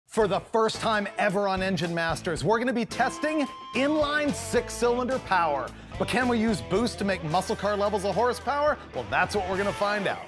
For the first time ever on Engine Masters, we're gonna be testing inline six-cylinder power. But can we use boost to make muscle car levels of horsepower? Well, that's what we're gonna find out.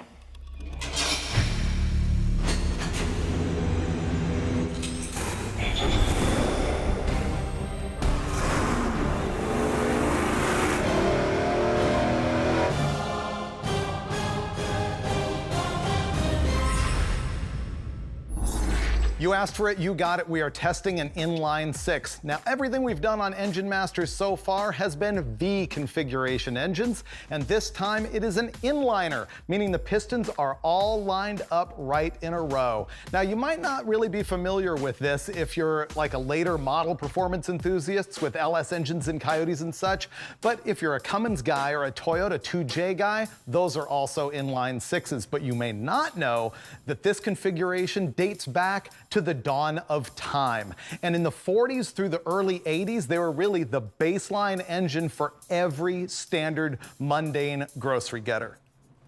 You asked for it, you got it. We are testing an inline six. Now, everything we've done on Engine Masters so far has been V configuration engines, and this time it is an inliner, meaning the pistons are all lined up right in a row. Now, you might not really be familiar with this if you're like a later model performance enthusiast with LS engines and Coyotes and such, but if you're a Cummins guy or a Toyota 2J guy, those are also inline sixes. But you may not know that this configuration dates back to the dawn of time. And in the 40s through the early 80s, they were really the baseline engine for every standard mundane grocery getter.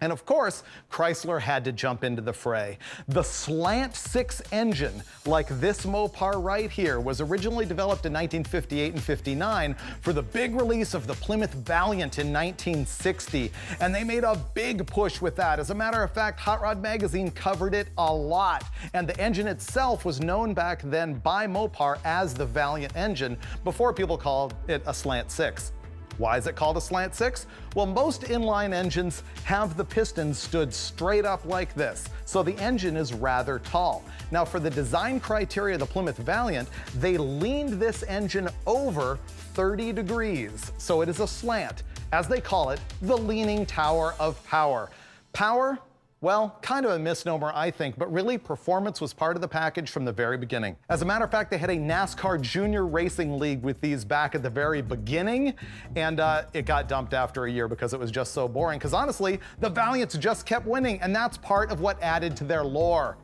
And of course, Chrysler had to jump into the fray. The Slant 6 engine, like this Mopar right here, was originally developed in 1958 and 59 for the big release of the Plymouth Valiant in 1960. And they made a big push with that. As a matter of fact, Hot Rod Magazine covered it a lot. And the engine itself was known back then by Mopar as the Valiant engine before people called it a Slant 6. Why is it called a Slant 6? Well, most inline engines have the pistons stood straight up like this, so the engine is rather tall. Now, for the design criteria of the Plymouth Valiant, they leaned this engine over 30 degrees, so it is a slant. As they call it, the leaning tower of power. Power? Well, kind of a misnomer, I think, but really performance was part of the package from the very beginning. As a matter of fact, they had a NASCAR Junior Racing League with these back at the very beginning, and it got dumped after a year because it was just so boring. Because honestly, the Valiants just kept winning, and that's part of what added to their lore.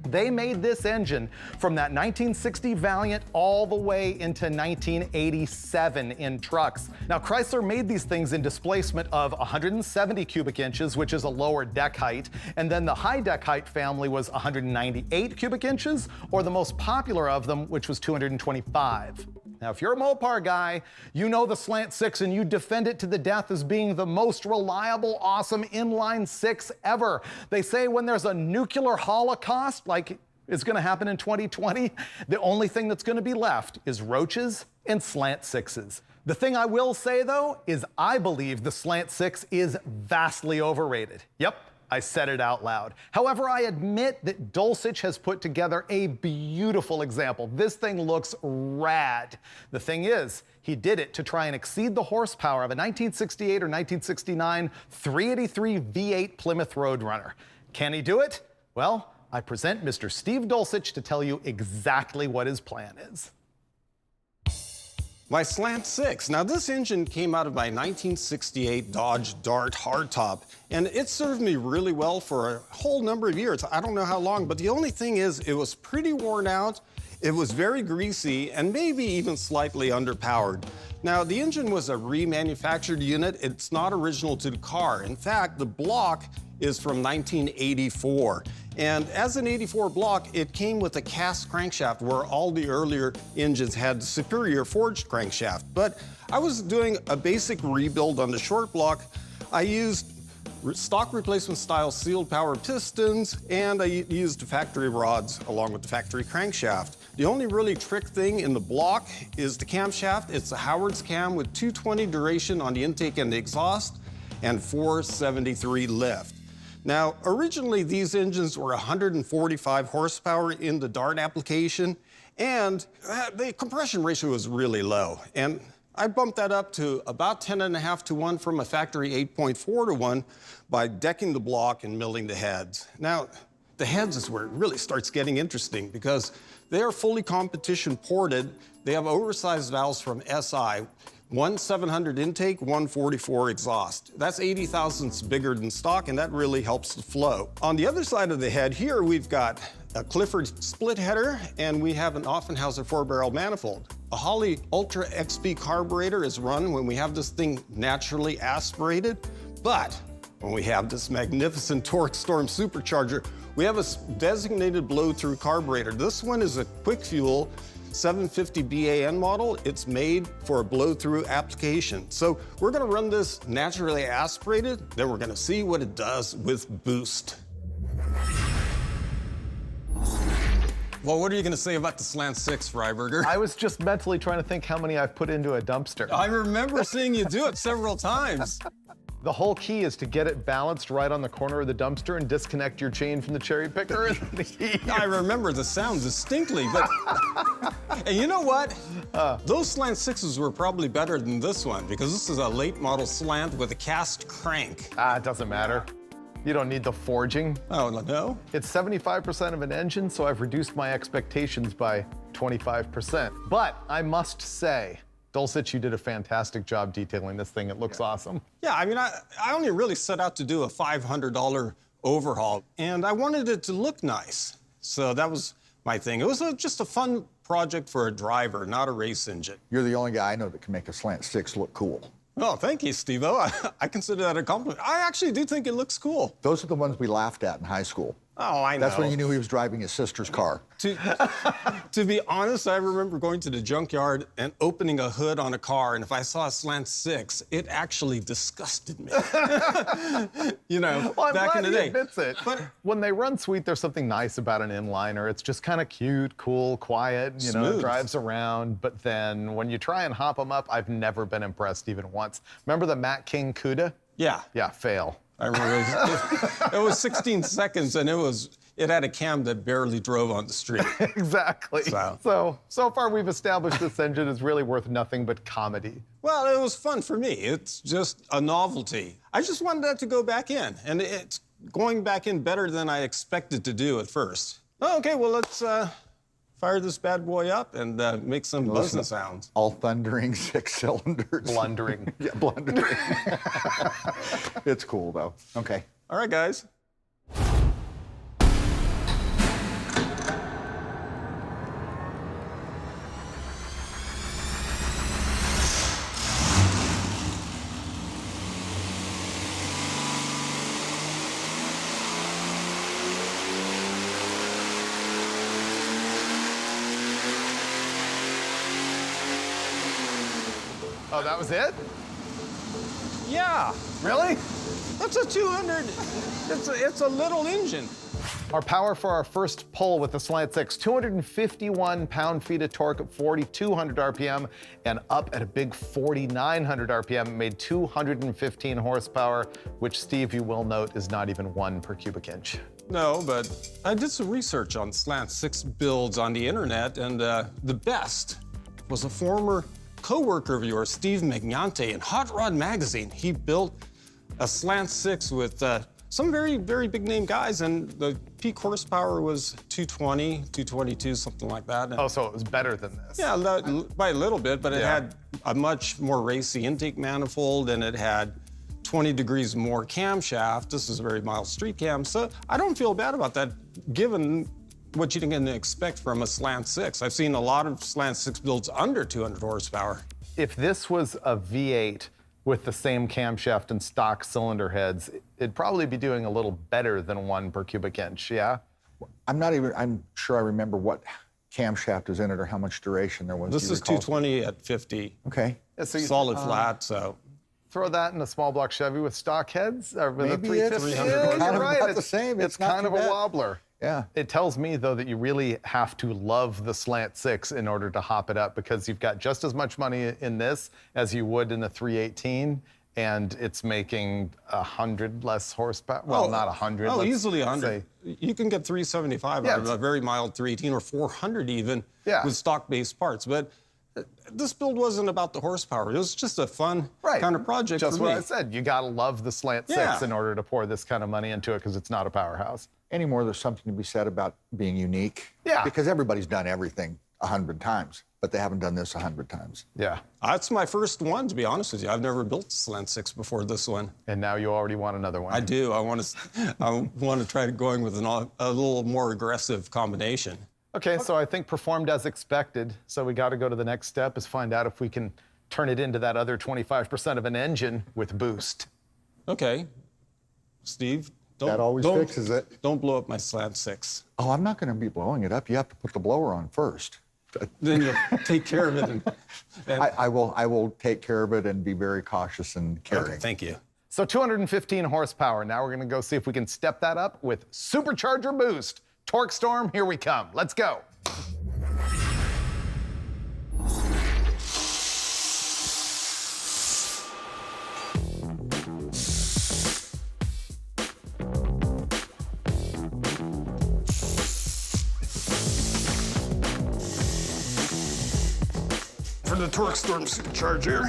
They made this engine from that 1960 Valiant all the way into 1987 in trucks. Now, Chrysler made these things in displacement of 170 cubic inches, which is a lower deck height, and then the high deck height family was 198 cubic inches, or the most popular of them, which was 225. Now, if you're a Mopar guy, you know the Slant 6 and you defend it to the death as being the most reliable, awesome inline six ever. They say when there's a nuclear holocaust, like is gonna happen in 2020, the only thing that's gonna be left is roaches and Slant 6s. The thing I will say though, is I believe the Slant 6 is vastly overrated. Yep. I said it out loud. However, I admit that Dulcich has put together a beautiful example. This thing looks rad. The thing is, he did it to try and exceed the horsepower of a 1968 or 1969 383 V8 Plymouth Roadrunner. Can he do it? Well, I present Mr. Steve Dulcich to tell you exactly what his plan is. My Slant 6. Now, this engine came out of my 1968 Dodge Dart hardtop, and it served me really well for a whole number of years. I don't know how long, but the only thing is it was pretty worn out, it was very greasy, and maybe even slightly underpowered. Now, the engine was a remanufactured unit. It's not original to the car. In fact, the block is from 1984. And as an 84 block, it came with a cast crankshaft where all the earlier engines had superior forged crankshaft. But I was doing a basic rebuild on the short block. I used stock replacement style sealed power pistons, and I used factory rods along with the factory crankshaft. The only really trick thing in the block is the camshaft. It's a Howard's cam with 220 duration on the intake and the exhaust and 473 lift. Now, originally these engines were 145 horsepower in the Dart application, and the compression ratio was really low. And I bumped that up to about 10.5 to 1 from a factory 8.4 to 1 by decking the block and milling the heads. Now, the heads is where it really starts getting interesting because they are fully competition ported. They have oversized valves from SI. One 700 intake, 144 exhaust. That's 80 thousandths bigger than stock, and that really helps the flow. On the other side of the head here, we've got a Clifford split header, and we have an Offenhauser 4-barrel manifold. A Holley Ultra XP carburetor is run when we have this thing naturally aspirated, but When we have this magnificent Torque Storm supercharger, we have a designated blow-through carburetor. This one is a quick fuel 750 BAN model. It's made for a blow-through application. So we're gonna run this naturally aspirated, then we're gonna see what it does with boost. Well, what are you gonna say about the Slant 6, Freiberger? I was just mentally trying to think how many I've put into a dumpster. I remember seeing you do it several times. The whole key is to get it balanced right on the corner of the dumpster and disconnect your chain from the cherry picker. I remember the sound distinctly, but and you know what? Those Slant 6s were probably better than this one because this is a late model Slant with a cast crank. It doesn't matter. You don't need the forging. Oh, no? It's 75% of an engine, so I've reduced my expectations by 25%. But I must say, Dulcich, you did a fantastic job detailing this thing. It looks awesome. Yeah, I mean, I only really set out to do a $500 overhaul, and I wanted it to look nice. So that was my thing. It was just a fun project for a driver, not a race engine. You're the only guy I know that can make a Slant 6 look cool. Oh, thank you, Steve-O. I consider that a compliment. I actually do think it looks cool. Those are the ones we laughed at in high school. Oh, I know. That's when you knew he was driving his sister's car. To be honest, I remember going to the junkyard and opening a hood on a car, and if I saw a Slant 6, it actually disgusted me. You know, Well, I'm back glad in the he day. admits it. But when they run sweet, there's something nice about an inliner. It's just kind of cute, cool, quiet, you know, it Smooth. drives around. But then when you try and hop them up, I've never been impressed even once. Remember the Matt King CUDA? Yeah. Yeah, fail. I remember it was 16 seconds, and it had a cam that barely drove on the street. Exactly. So. So far we've established this engine is really worth nothing but comedy. Well, it was fun for me. It's just a novelty. I just wanted that to go back in, and it's going back in better than I expected to do at first. Okay, well, let's fire this bad boy up and make some buzzing sounds. All thundering 6 cylinders. Blundering. Yeah, blundering. It's cool, though. Okay. All right, guys. Oh, that was it? Yeah, Really? that's a 200. It's a little engine. Our power for our first pull with the Slant 6, 251 pound-feet of torque at 4,200 RPM and up at a big 4,900 RPM. It made 215 horsepower, which, Steve, you will note, is not even 1 per cubic inch. No, but I did some research on Slant 6 builds on the internet, and the best was a former co-worker of yours, Steve Magnante, in Hot Rod Magazine. He built a Slant 6 with some very, very big name guys, and the peak horsepower was 220, 222, something like that. Oh, so it was better than this. Yeah, by a little bit, but it Yeah. had a much more racy intake manifold, and it had 20 degrees more camshaft. This is a very mild street cam, so I don't feel bad about that, given what you can expect from a Slant 6. I've seen a lot of Slant 6 builds under 200 horsepower. If this was a V8 with the same camshaft and stock cylinder heads, it'd probably be doing a little better than 1 per cubic inch, yeah? I'm sure I remember what camshaft is in it or how much duration there was. This Do you is recall? 220 at 50. Okay. Yeah, so you Solid flat, so. throw that in a small block Chevy with stock heads, or with Maybe a it's 350. 300 Yeah, horsepower. you're kind of right. about the same. It's It's not kind too of a bad. wobbler. Yeah. It tells me, though, that you really have to love the Slant 6 in order to hop it up, because you've got just as much money in this as you would in a 318, and it's making 100 less horsepower. Well, not 100. Oh, let's easily 100. say. You can get 375 Yeah, out of it's- a very mild 318 or 400 even Yeah. with stock-based parts. But this build wasn't about the horsepower. It was just a fun kind of project Just for what me. I said. You got to love the Slant 6 Yeah. in order to pour this kind of money into it, because it's not a powerhouse. Anymore, there's something to be said about being unique. Yeah. Because everybody's done everything 100 times, but they haven't done this 100 times. Yeah. That's my first one, to be honest with you. I've never built a Slant 6 before this one. And now you already want another one. I do. I want to try going with a little more aggressive combination. Okay, so I think performed as expected. So we got to go to the next step, is find out if we can turn it into that other 25% of an engine with boost. Okay. Steve. That always fixes it. Don't blow up my Slant 6. Oh, I'm not going to be blowing it up. You have to put the blower on first. Then you'll take care of it. I will take care of it and be very cautious and caring. Okay, thank you. So 215 horsepower. Now we're going to go see if we can step that up with supercharger boost. Torque storm, here we come. Let's go. For the torque storm supercharger.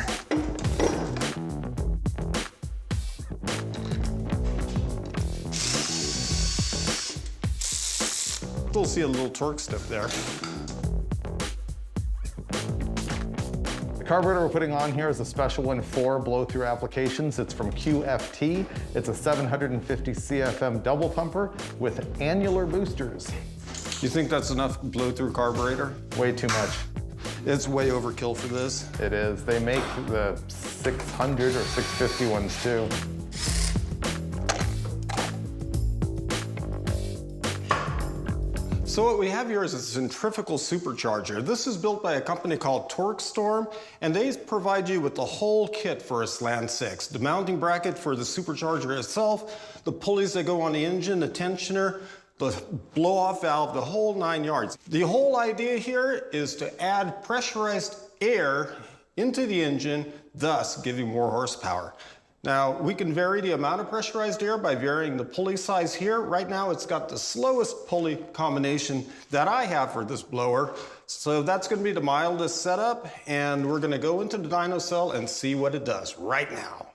Still see a little torque step there. The carburetor we're putting on here is a special one for blow-through applications. It's from QFT. It's a 750 CFM double pumper with annular boosters. You think that's enough blow-through carburetor? Way too much. It's way overkill for this. It is. They make the 600 or 650 ones too. So what we have here is a centrifugal supercharger. This is built by a company called Torque Storm, and they provide you with the whole kit for a Slant 6. The mounting bracket for the supercharger itself, the pulleys that go on the engine, the tensioner, the blow-off valve, the whole 9 yards. The whole idea here is to add pressurized air into the engine, thus giving more horsepower. Now, we can vary the amount of pressurized air by varying the pulley size here. Right now, it's got the slowest pulley combination that I have for this blower. So that's gonna be the mildest setup, and we're gonna go into the dyno cell and see what it does right now.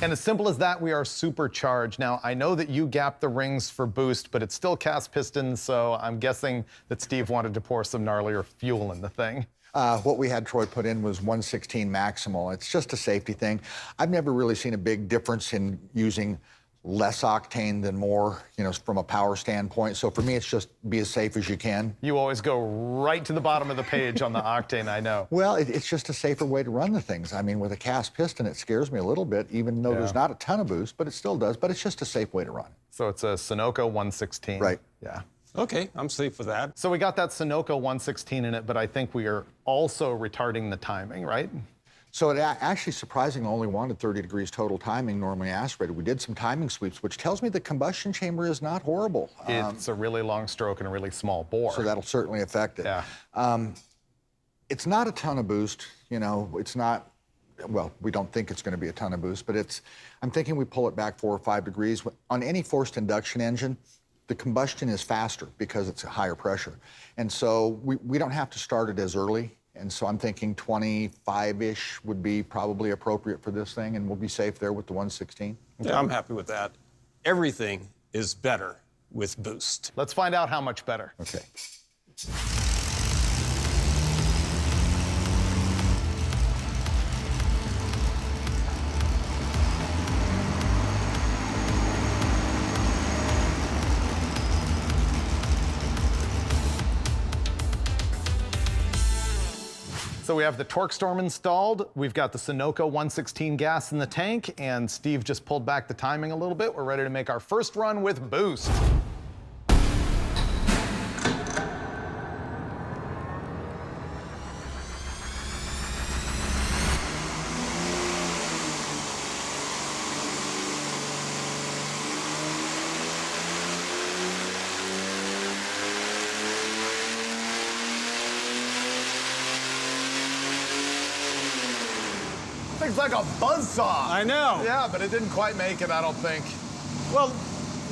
And as simple as that, we are supercharged. Now, I know that you gapped the rings for boost, but it's still cast pistons, so I'm guessing that Steve wanted to pour some gnarlier fuel in the thing. What we had Troy put in was 116 maximal. It's just a safety thing. I've never really seen a big difference in using less octane than more, you know, from a power standpoint. So for me, it's just be as safe as you can. You always go right to the bottom of the page on the octane, I know. Well, it's just a safer way to run the things. I mean, with a cast piston, it scares me a little bit, even though there's not a ton of boost, but it still does. But it's just a safe way to run. So it's a Sunoco 116. Right. Yeah. Okay, I'm safe with that. So we got that Sunoco 116 in it, but I think we are also retarding the timing, right? So it actually surprisingly only wanted 30 degrees total timing, normally aspirated. We did some timing sweeps, which tells me the combustion chamber is not horrible. It's a really long stroke and a really small bore. So that'll certainly affect it. Yeah. It's not a ton of boost, you know, it's not, well, we don't think it's going to be a ton of boost, but I'm thinking we pull it back 4 or 5 degrees. On any forced induction engine, the combustion is faster because it's a higher pressure. And so we don't have to start it as early. And so I'm thinking 25-ish would be probably appropriate for this thing, and we'll be safe there with the 116. Yeah, I'm happy with that. Everything is better with boost. Let's find out how much better. Okay. So we have the Torque Storm installed, we've got the Sunoco 116 gas in the tank, and Steve just pulled back the timing a little bit. We're ready to make our first run with boost. Thing's like a buzzsaw. I know. Yeah, but it didn't quite make it, I don't think. Well,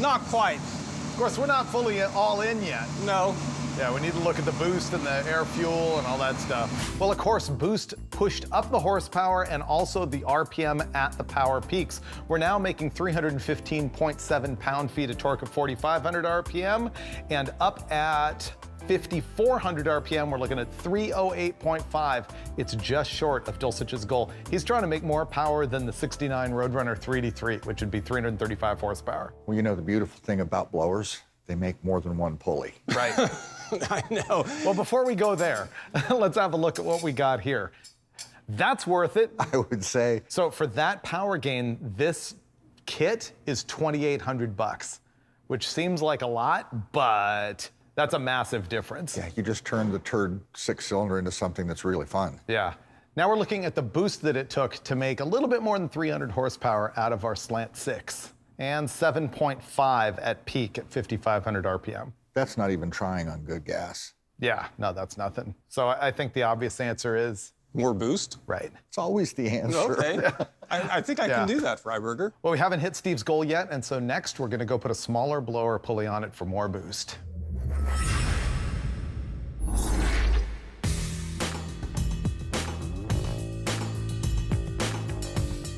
not quite. Of course, we're not fully all in yet. No. Yeah, we need to look at the boost and the air fuel and all that stuff. Well, of course, boost pushed up the horsepower and also the RPM at the power peaks. We're now making 315.7 pound-feet of torque at 4,500 RPM, and up at 5,400 RPM, we're looking at 308.5. It's just short of Dulcich's goal. He's trying to make more power than the 69 Roadrunner 383, which would be 335 horsepower. Well, you know the beautiful thing about blowers? They make more than one pulley. Right. I know. Well, before we go there, let's have a look at what we got here. That's worth it. I would say. So for that power gain, this kit is $2,800, which seems like a lot, but that's a massive difference. Yeah, you just turned the turd 6-cylinder into something that's really fun. Yeah. Now we're looking at the boost that it took to make a little bit more than 300 horsepower out of our Slant 6, and 7.5 at peak at 5,500 RPM. That's not even trying on good gas. Yeah, no, that's nothing. So I think the obvious answer is More boost? right. It's always the answer. Okay. I think I can do that, Freiberger. Well, we haven't hit Steve's goal yet, and so next we're gonna go put a smaller blower pulley on it for more boost.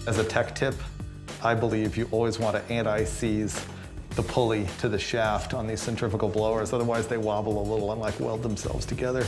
As a tech tip, I believe you always want to anti-seize the pulley to the shaft on these centrifugal blowers, otherwise they wobble a little and like weld themselves together.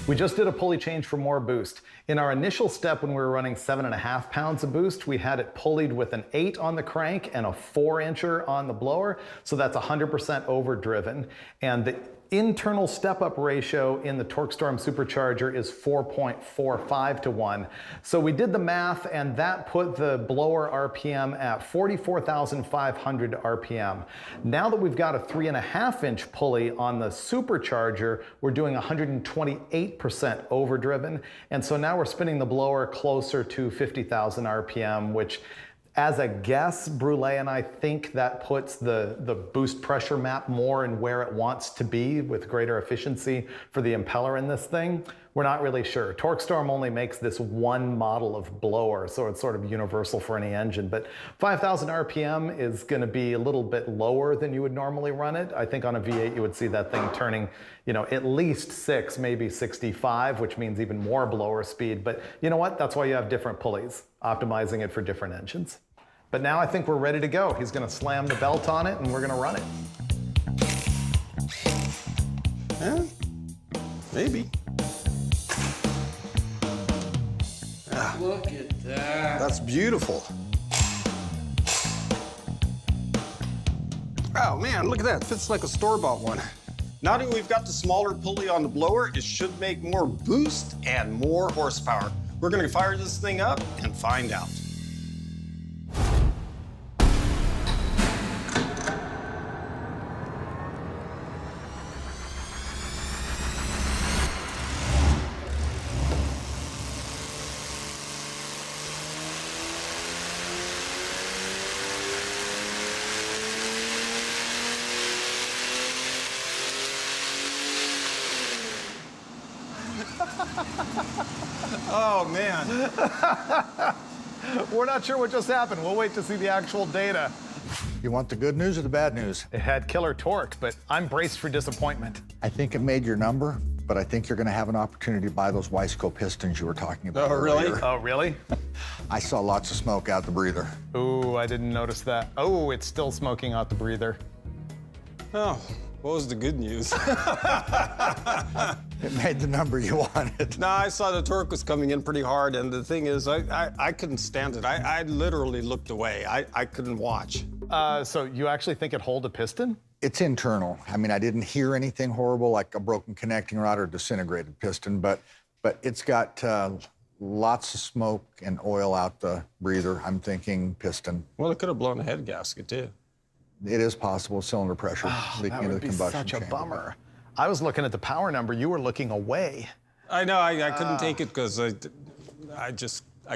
We just did a pulley change for more boost. In our initial step when we were running 7.5 pounds of boost, we had it pulleyed with an 8 on the crank and a 4-incher on the blower, so that's 100% overdriven. And the internal step-up ratio in the TorqueStorm supercharger is 4.45 to 1. So we did the math, and that put the blower RPM at 44,500 RPM. Now that we've got a 3.5-inch pulley on the supercharger, we're doing 128% overdriven. And so now we're spinning the blower closer to 50,000 RPM, which, as a guess, Brule and I think that puts the boost pressure map more in where it wants to be with greater efficiency for the impeller in this thing. We're not really sure. TorqueStorm only makes this one model of blower, so it's sort of universal for any engine, but 5,000 RPM is gonna be a little bit lower than you would normally run it. I think on a V8 you would see that thing turning, you know, at least 6, maybe 65, which means even more blower speed, but you know what? That's why you have different pulleys, optimizing it for different engines. But now I think we're ready to go. He's gonna slam the belt on it and we're gonna run it. Yeah, maybe. Look at that. That's beautiful. Oh man, look at that. Fits like a store-bought one. Now that we've got the smaller pulley on the blower, it should make more boost and more horsepower. We're gonna fire this thing up and find out. Oh, man. We're not sure what just happened. We'll wait to see the actual data. You want the good news or the bad news? It had killer torque, but I'm braced for disappointment. I think it made your number, but I think you're going to have an opportunity to buy those Wiseco pistons you were talking about. Oh, really? earlier. Oh, really? I saw lots of smoke out the breather. Ooh, I didn't notice that. Oh, it's still smoking out the breather. Oh, what was the good news? It made the number you wanted. No, I saw the torque was coming in pretty hard, and the thing is, I couldn't stand it. I literally looked away. I couldn't watch. So you actually think it hold a piston? It's internal. I mean, I didn't hear anything horrible like a broken connecting rod or disintegrated piston, but it's got lots of smoke and oil out the breather. I'm thinking piston. Well, it could have blown a head gasket, too. It is possible cylinder pressure leaking That into would the be combustion such a chamber. bummer. I was looking at the power number. You were looking away. I know, I couldn't take it because I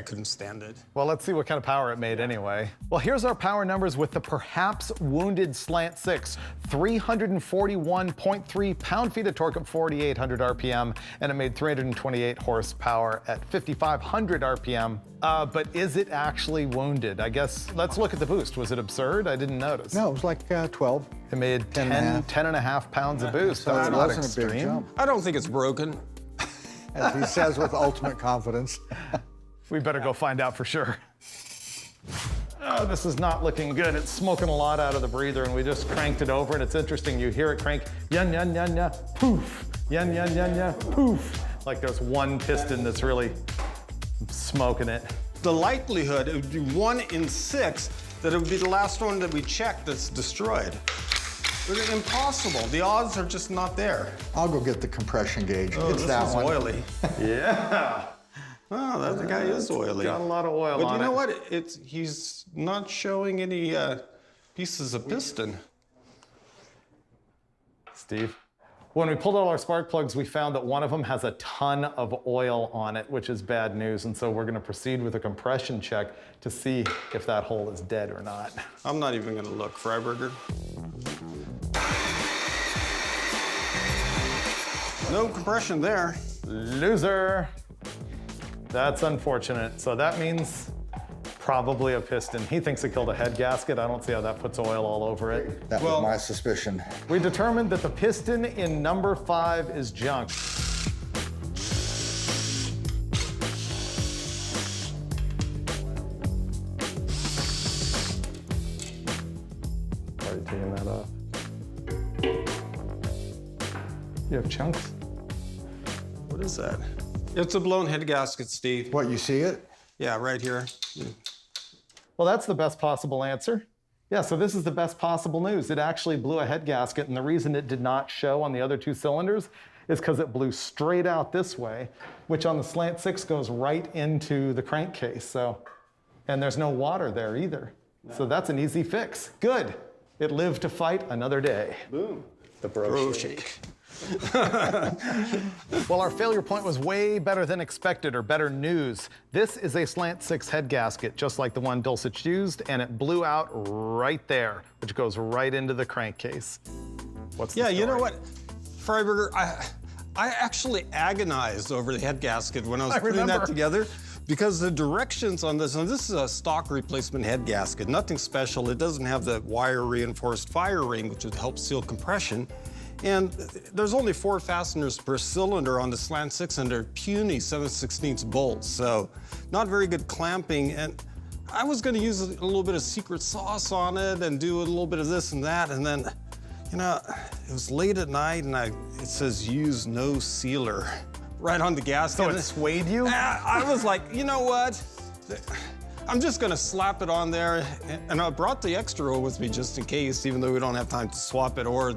couldn't stand it. Well, let's see what kind of power it made anyway. Well, here's our power numbers with the perhaps wounded Slant 6. 341.3 pound-feet of torque at 4,800 RPM, and it made 328 horsepower at 5,500 RPM. But is it actually wounded? I guess, let's look at the boost. Was it absurd? I didn't notice. No, it was like 12. It made 10 and a half pounds of boost. So That's it not wasn't a big extreme. jump, I don't think it's broken. as he says with ultimate confidence. We better go find out for sure. Oh, this is not looking good. It's smoking a lot out of the breather, and we just cranked it over, and it's interesting. You hear it crank, yun, yun, yun, yun, poof, yun, yun, yun, yun, poof. Like there's one piston that's really smoking it. The likelihood, it would be 1 in 6 that it would be the last one that we checked that's destroyed. It's impossible. The odds are just not there. I'll go get the compression gauge. Oh, it's this that is one. oily. Yeah. Oh, that the guy is oily. Got a lot of oil but on you know it. what? He's not showing any pieces of piston. Steve, when we pulled out our spark plugs, we found that one of them has a ton of oil on it, which is bad news. And so we're going to proceed with a compression check to see if that hole is dead or not. I'm not even going to look. Freiberger. No compression there. Loser. That's unfortunate. So that means probably a piston. He thinks it killed a head gasket. I don't see how that puts oil all over it. That was my suspicion. We determined that the piston in number 5 is junk. Are you taking that off? You have chunks? What is that? It's a blown head gasket, Steve. What, you see it? Yeah, right here. Well, that's the best possible answer. Yeah, so this is the best possible news. It actually blew a head gasket, and the reason it did not show on the other 2 cylinders is because it blew straight out this way, which on the Slant 6 goes right into the crankcase. So, and there's no water there either. No. So that's an easy fix. Good. It lived to fight another day. Boom. The Bro shake. Well, our failure point was way better than expected, or better news. This is a Slant 6 head gasket, just like the one Dulcich used, and it blew out right there, which goes right into the crankcase. What's the story? You know what, Freiberger, I actually agonized over the head gasket when I was putting that together, because the directions on this, and this is a stock replacement head gasket, nothing special. It doesn't have the wire reinforced fire ring, which would help seal compression. And there's only 4 fasteners per cylinder on the Slant 6, and they're puny 7/16 bolts, so not very good clamping. And I was going to use a little bit of secret sauce on it and do a little bit of this and that, and then, you know, it was late at night, and it says use no sealer right on the gasket. So it swayed you? I was like, you know what? I'm just gonna slap it on there, and I brought the extra roll with me just in case, even though we don't have time to swap it or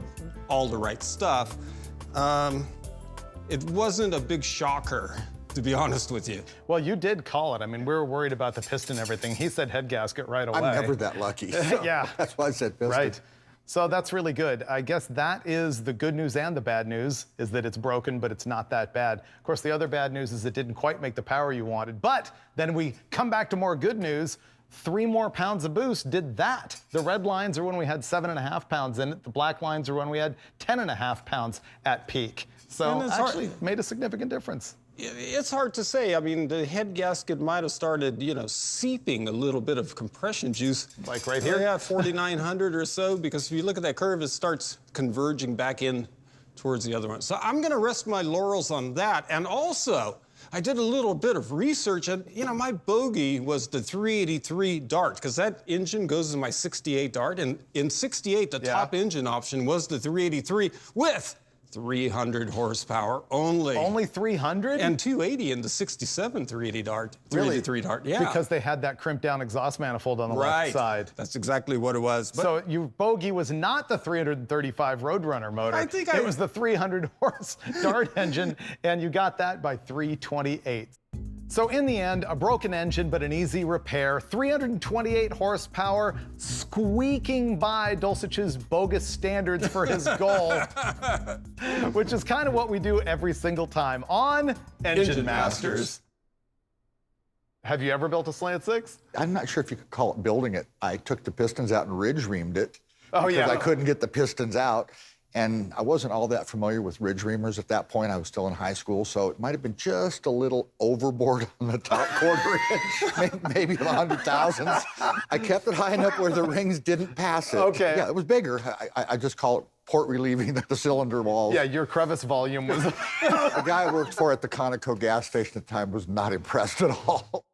all the right stuff. It wasn't a big shocker, to be honest with you. Well, you did call it. I mean, we were worried about the piston and everything. He said head gasket right away. I'm never that lucky. So yeah. That's why I said piston. Right. So that's really good. I guess that is the good news and the bad news, is that it's broken, but it's not that bad. Of course, the other bad news is it didn't quite make the power you wanted. But then we come back to more good news. 3 more pounds of boost did that. The red lines are when we had 7.5 pounds in it. The black lines are when we had 10.5 pounds at peak. So actually made a significant difference. It's hard to say. I mean, the head gasket might have started, you know, seeping a little bit of compression juice. Like right here? Yeah, 4,900 or so, because if you look at that curve, it starts converging back in towards the other one. So I'm gonna rest my laurels on that. And also, I did a little bit of research, and, you know, my bogey was the 383 Dart, because that engine goes in my 68 Dart, and in 68, the top engine option was the 383 with 300 horsepower only. Only 300? And 280 in the 67 380 Dart. 383 Dart, yeah. Because they had that crimped down exhaust manifold on the left side. That's exactly what it was. But so your bogey was not the 335 Roadrunner motor. It was the 300 horse Dart engine, and you got that by 328. So in the end, a broken engine, but an easy repair, 328 horsepower, squeaking by Dulcich's bogus standards for his goal, which is kind of what we do every single time on Engine Masters. Have you ever built a Slant 6? I'm not sure if you could call it building it. I took the pistons out and ridge reamed it. Oh, yeah. Because I couldn't get the pistons out. And I wasn't all that familiar with ridge reamers at that point. I was still in high school, so it might have been just a little overboard on the top quarter inch, maybe the 100,000s. I kept it high enough where the rings didn't pass it. Okay. Yeah, it was bigger. I just call it port relieving the cylinder walls. Yeah, your crevice volume was... The guy I worked for at the Conoco gas station at the time was not impressed at all.